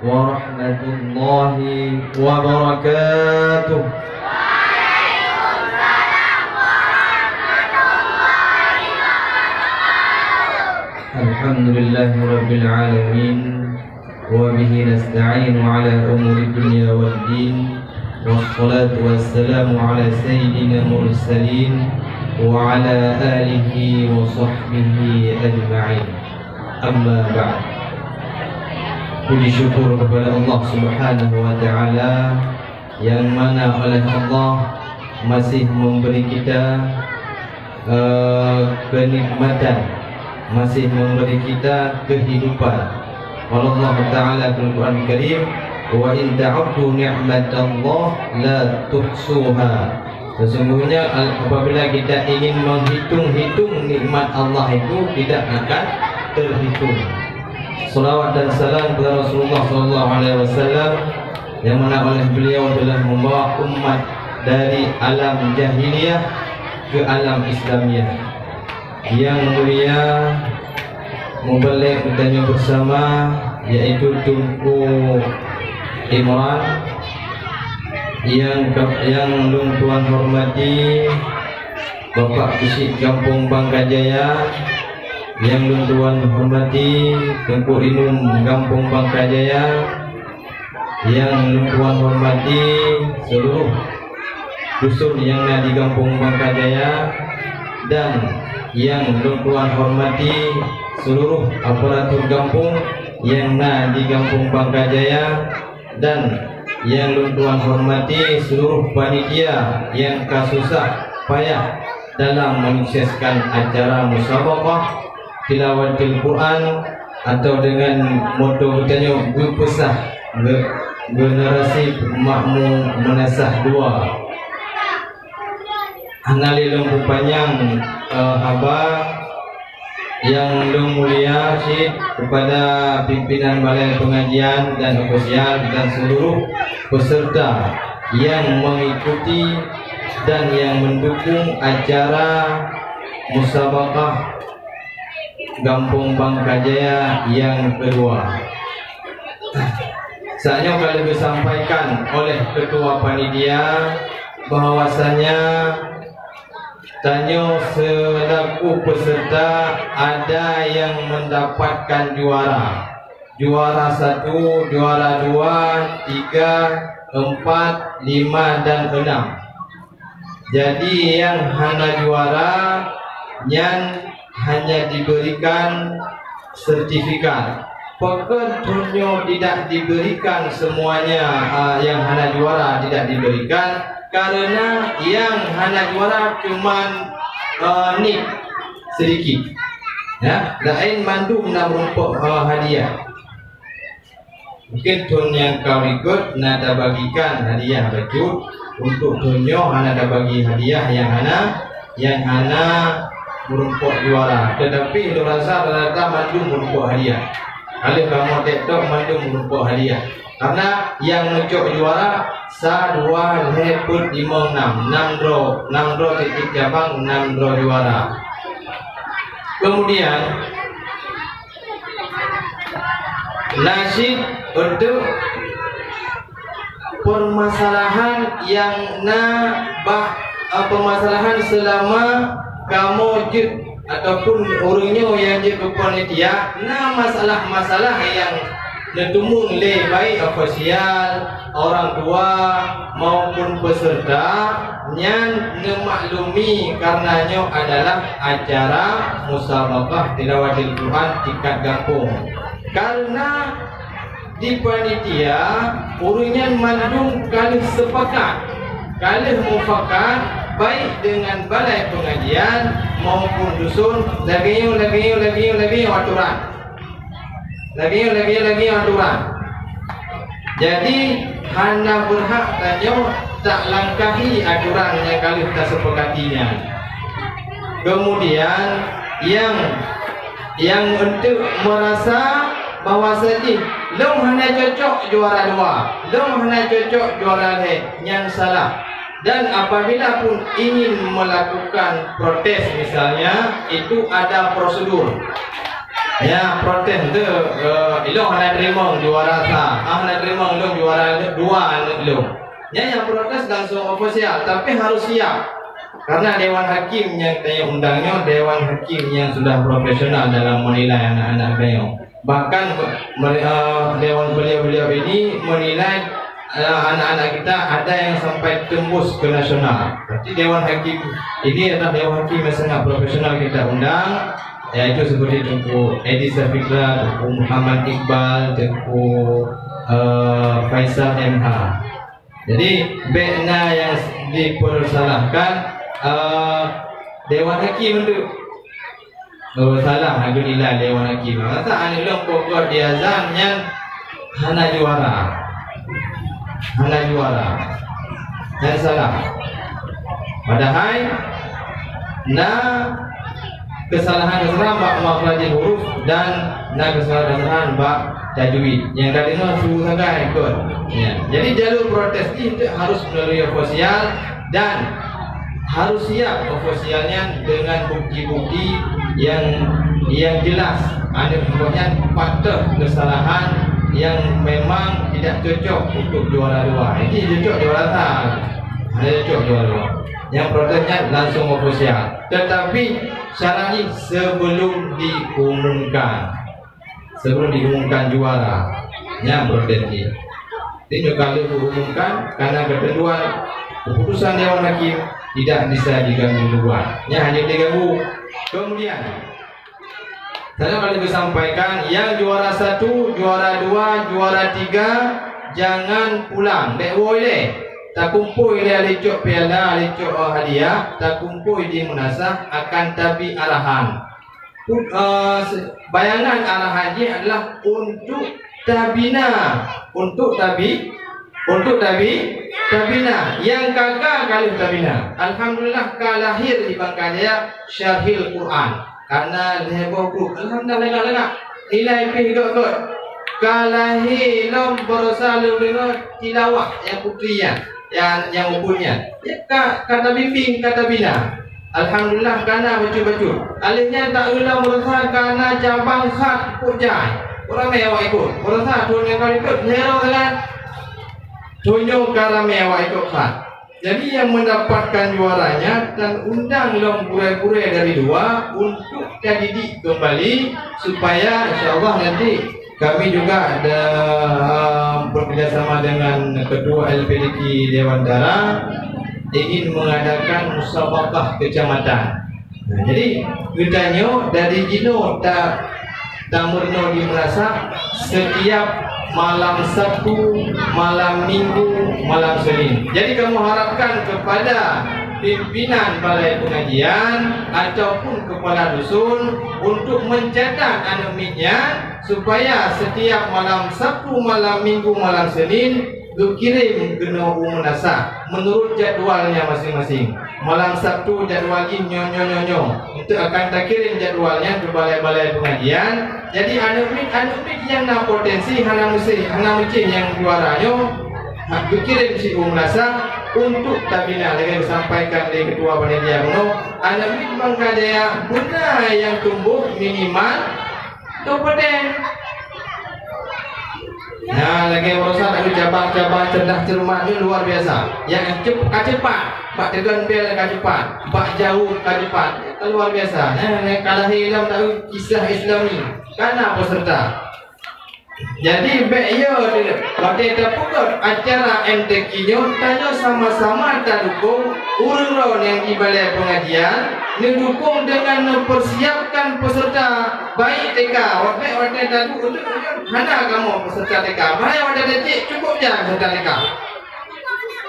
warahmatullahi wabarakatuh. Alhamdulillahi rabbil alamin, wa bihi nasta'inu ala umuri dunya wal din, wassalatu wassalamu ala sayyidina mursalin wa ala alihi wa sahbihi ajma'in. Amma ba'd. Puji syukur kepada Allah Subhanahu wa ta'ala yang mana oleh Allah masih memberi kita kenikmatan, masih memberi kita kehidupan. Allah Ta'ala dalam Quran Karim, wa in ta'uddu ni'matallah la tuhsuha. Sesungguhnya apabila kita ingin menghitung-hitung nikmat Allah itu tidak akan terhitung. Salawat dan salam kepada Rasulullah SAW yang mana oleh beliau telah membawa umat dari alam jahiliyah ke alam Islamiyah. Yang mulia membalik bertanya bersama yaitu Tunku Imran, yang Tuan hormati Bapak Kisik Kampung Bangkajaya, yang Tuan hormati Tengku Inum Kampung Bangkajaya, yang Tuan hormati seluruh dusun yang ada di Kampung Bangkajaya, dan yang Tuan hormati seluruh aparatur kampung yang ada di Kampung Bangkajaya, dan yang Tuan hormati seluruh panitia yang kasusah payah dalam menyukseskan acara musabaqah tilawatil Quran, atau dengan moto bertanya berpesah generasi makmum menasah dua. Analilung panjang haba yang mulia Syed kepada pimpinan balai pengajian dan ofisial dan seluruh peserta yang mengikuti dan yang mendukung acara musabaqah Kampung Bangkajaya yang kedua. Saatnya kali disampaikan oleh ketua panitia bahwasanya tanya selaku peserta ada yang mendapatkan juara 1, juara 2, 3, 4, 5 dan 6. Jadi yang hana juara yang hanya diberikan sertifikat. Pekerjanya tidak diberikan semuanya. Yang hana juara tidak diberikan karena yang hana juara cuman nik sedikit. Ya, lain mandum nak merumpuk hadiah. Mungkin tun yang kau ikut nada bagikan hadiah baju untuk tunyo hana ada bagi hadiah yang hana merumpuk juara, tetapi untuk rasa rata mandum merumpuk hadiah. Kalau kamu tektok mandum merumpuk hadiah, karena yang mencok juara 1, 2, 3, 4, 5, 6 draw titik cabang, 6 draw juara. Kemudian nasib untuk permasalahan yang permasalahan selama kamu jid ataupun orangnya yang jid panitia, masalah-masalah yang netumung le baik ofisial, orang tua maupun peserta yang memaklumi karenanya adalah acara musabaqah tilawatil Quran tingkat kampung. Karena di panitia orangnya mandung kali sepakat, kali mufakat baik dengan balai pengajian maupun dusun lagi aturan. Lagi aturan. Jadi hanya berhak tanya tak langkahi aturan yang kali kita sepakatinya. Kemudian yang untuk merasa bahwasanya long hanya cocok juara 2, long hanya cocok juara yang salah. Dan apabila pun ingin melakukan protes misalnya, itu ada prosedur. Ya protes tu ilong hana terima juara sah, hana terima ilong juara dua ilong. Yang protes langsung ofisial, tapi harus siap. Karena Dewan Hakim yang tanya undangnya Dewan Hakim yang sudah profesional dalam menilai anak-anak beliau. Bahkan Dewan beliau ini menilai anak-anak kita ada yang sampai tembus ke nasional. Berarti Dewan Hakim ini adalah Dewan Hakim yang sangat profesional kita undang. Yaitu seperti Tengku Edi Syafikra, Tengku Muhammad Iqbal, Tengku Faisal MH. Jadi Bekna yang dipersalahkan Dewan Hakim itu salah aku nilai Dewan Hakim. Masa anilong pokok diazannya hana juara, yang salah. Padahal kesalahan bak makhrajul huruf dan kesalahan bak tajwid yang tadi itu suruh sangat ikut ya. Jadi jalur protes itu harus melalui ofisial dan harus siap ofisialnya dengan bukti-bukti yang jelas. Ada contohnya patah kesalahan yang memang tidak cocok untuk juara dua. Ini cocok juara satu, ada cocok juara dua. Yang protesnya langsung ofisial, tetapi syaratnya sebelum diumumkan juara yang protesnya. Ini kalau diumumkan karena ketentuan keputusan Dewan Hakim tidak bisa diganggu luar, hanya diganggu. Kemudian saya kali disampaikan yang juara 1, juara 2, juara 3 jangan pulang, tak boleh. Tak kumpul di alicok piala, alicok hadiah, tak kumpul di munasah akan tabi arahan. Bayangan arahannya adalah untuk tabina, tabina. Yang kakak kali tabina. Alhamdulillah kalahir di Bangkaya Syarhil Quran. Karena leheboh group. Alhamdulillah lega. Nilai pihak kalahir lom berusaha dengan tilawah yang putrinya. Yang ukurnya kata bimbing, kata bina. Alhamdulillah karena baju-baju alihnya tak guna merasa karena cabang khat pujai orang mewah ikut merasa tuan yang kau ikut hero dengan tunjuk karena mewah ikut khat. Jadi yang mendapatkan juaranya dan undang long pura-pura dari dua untuk dididik kembali supaya insyaAllah nanti kami juga ada bekerjasama dengan Ketua LPDK Dewan Darah ingin mengadakan musabaqah kecamatan. Nah, jadi kitanya dari Jino Tamurno di Merasa setiap malam Sabtu, malam Minggu, malam Senin. Jadi kamu harapkan kepada pimpinan balai pengajian ataupun kepala dusun untuk mencatat anumitnya supaya setiap malam Sabtu, malam Minggu, malam Senin dikirim ke Munasah menurut jadwalnya masing-masing. Malam Sabtu jadwal ini nyonyo itu akan tak kirim jadwalnya ke balai-balai pengajian. Jadi anumit yang nak potensi hana mesti yang juaranya dikirim si Munasah untuk tabina. Lagi disampaikan oleh Ketua Panitia Uno anumit Bangkaya guna yang tumbuh minimal 2%. Nah, lagi urusan lagi cabang-cabang cerdas cermat itu luar biasa. Yang cepat, Pak tegan bel cepat, Pak jauh cepat, itu luar biasa. Yang kalah hilang tahu kisah Islami. Karena peserta. Jadi beyo pada dapur acara MTQ-nya tanya sama-sama tak dukung urun yang di balai pengajian didukung dengan mempersiapkan peserta baik TK. Waktu tadi untuk mana kamu peserta TK? Mana waktu cik cukup je peserta TK.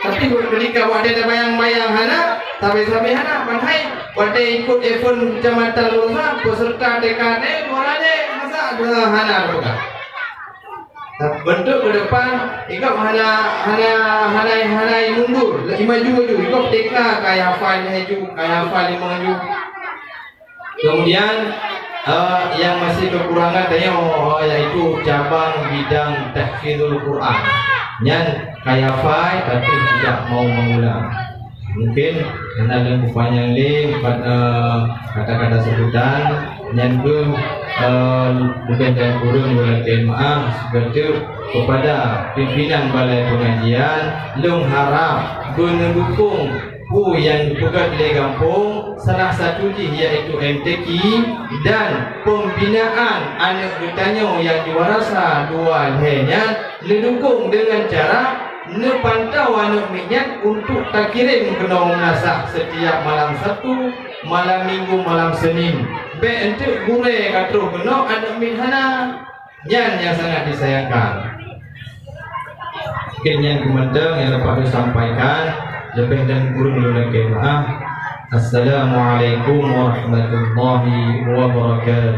Tapi ketika waktu bayang-bayang hana, sampai hana pandai waktu ikut event kecamatan Lusa peserta TK ni bolanya masa ada hana juga. Bentuk ke depan ikut hana mundur maju ikut TK kaya hafal maju. Kemudian yang masih kekurangan yaitu cabang bidang tahfidzul Quran yang kaya hafal tapi tidak mau mengulang. Mungkin karena ada panjang kata-kata sebutan yang bukan saya kurung melakukan maaf seperti kepada pimpinan balai pengajian long harap mendukung pu yang tugas di kampung salah satu iaitu MTQ dan pembinaan anak bertanya yang juara dua hanya didukung dengan cara nepantau anak minyak untuk tak kirim kena menasah setiap malam Sabtu, malam Minggu, malam Senin. Baik untuk gure katru kena anak minhana yang sangat disayangkan. Mungkin yang kementang yang dapat disampaikan lebih dan kurang lebih maaf. Assalamualaikum warahmatullahi wabarakatuh.